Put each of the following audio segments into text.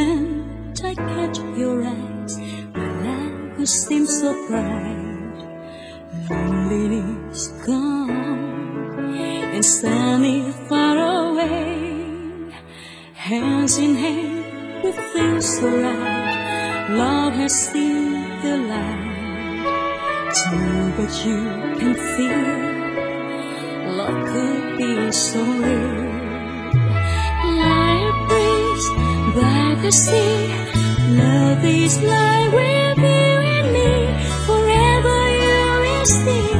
moment I catch your eyes, my life will seem so bright. Loneliness gone and sunny far away. Hands in hand, we feel so right. Love has seen the light. True, but you can feel love could be so real. Like a breeze by the sea, love is like with you and me. Forever you will stay.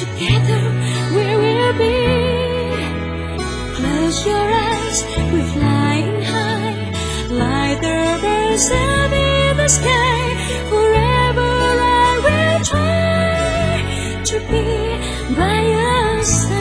Together we will be. Close your eyes, we're flying high, like the birds up in the sky. Forever I will try to be by your side.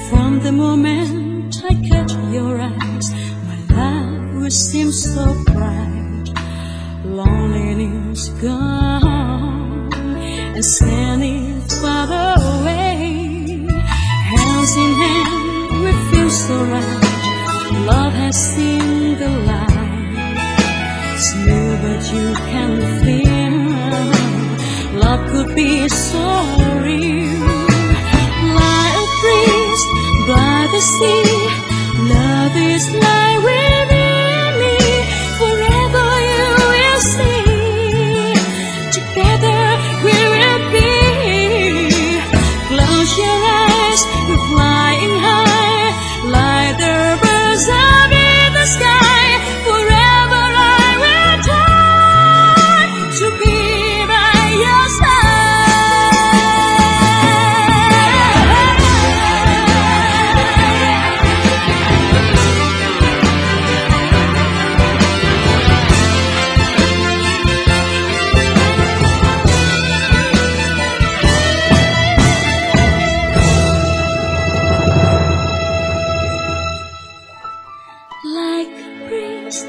From the moment I catch your eyes, my life will seem so bright. Loneliness gone and sun is far away. Hands in hand, we feel so right. Love has seen the light. Smooth, but you can feel love could be so real. Like a breeze by the sea, love is like with you and me. Forever you will see. Together we will be. Close your eyes, we're flying high, like the birds up in the sky. Forever I will try to be by your side. Like a breeze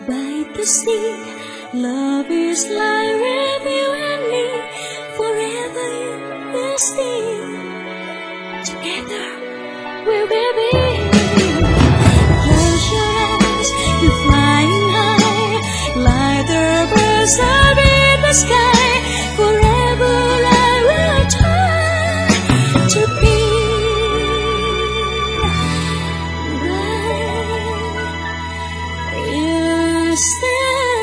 by the sea, love is like with you and me. Forever you will stay. Together we will be. Close your eyes, you're flying high, like the birds up in the sky. Forever I will try to be by your side.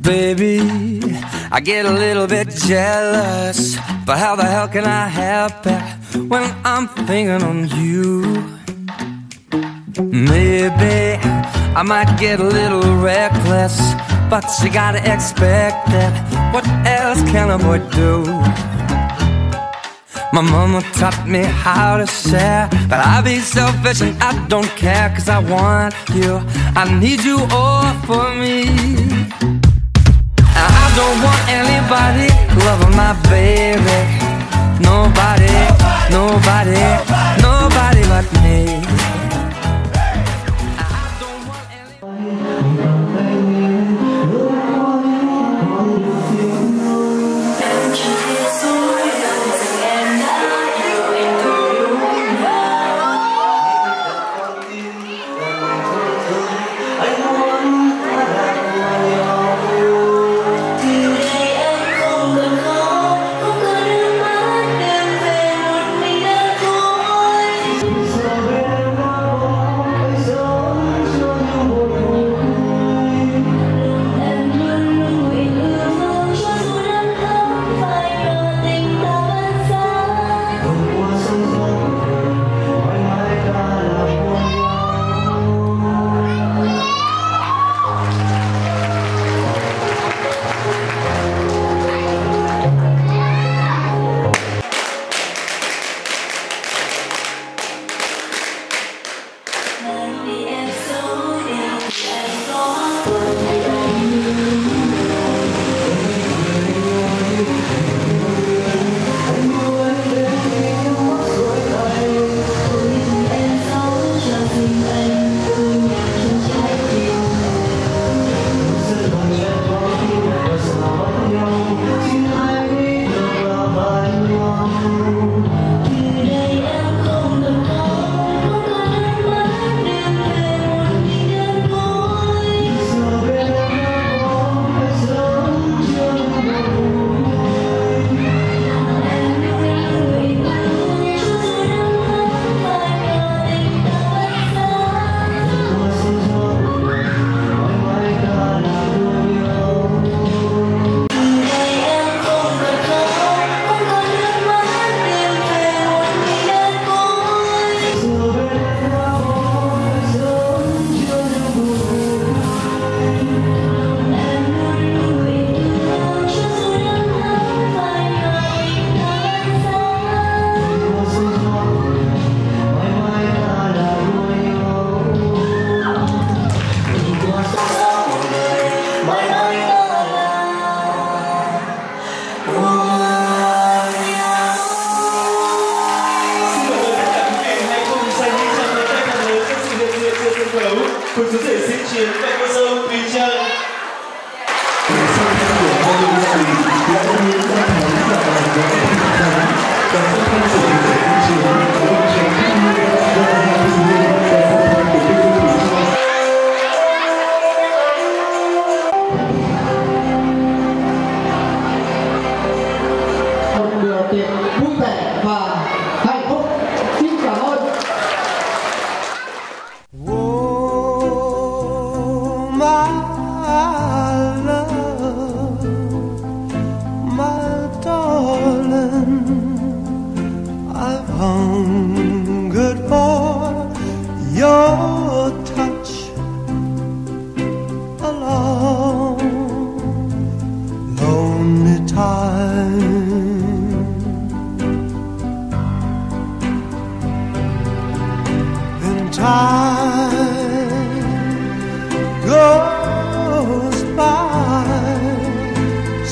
Baby, I get a little bit jealous, but how the hell can I help it when I'm thinking on you? Maybe I might get a little reckless, but you gotta expect it. What else can a boy do? My mama taught me how to share, but I be selfish and I don't care, 'cause I want you, I need you all for me. I don't want anybody loving my baby. Nobody, nobody, nobody but me. I don't want So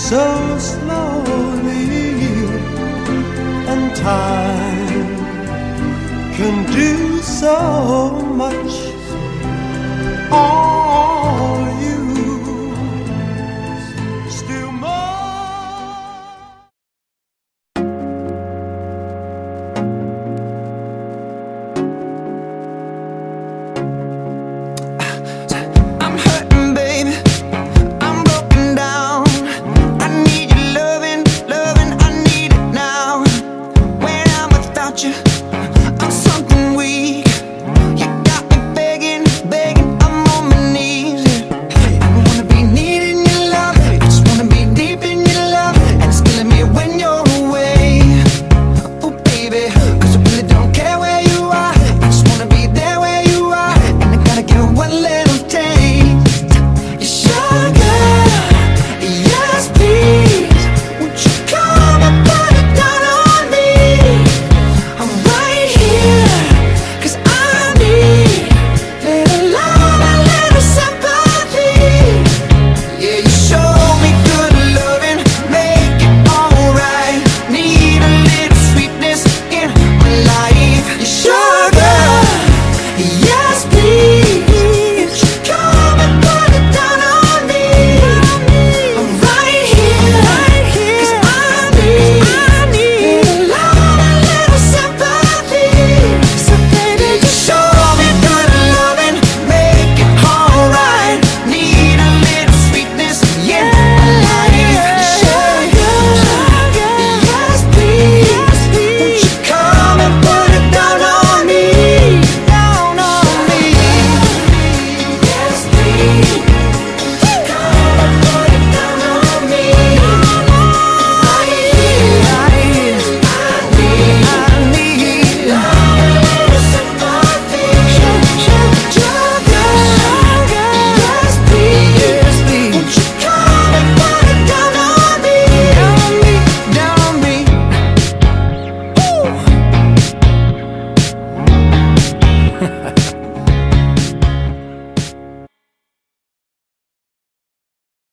so slowly, and time can do so much. All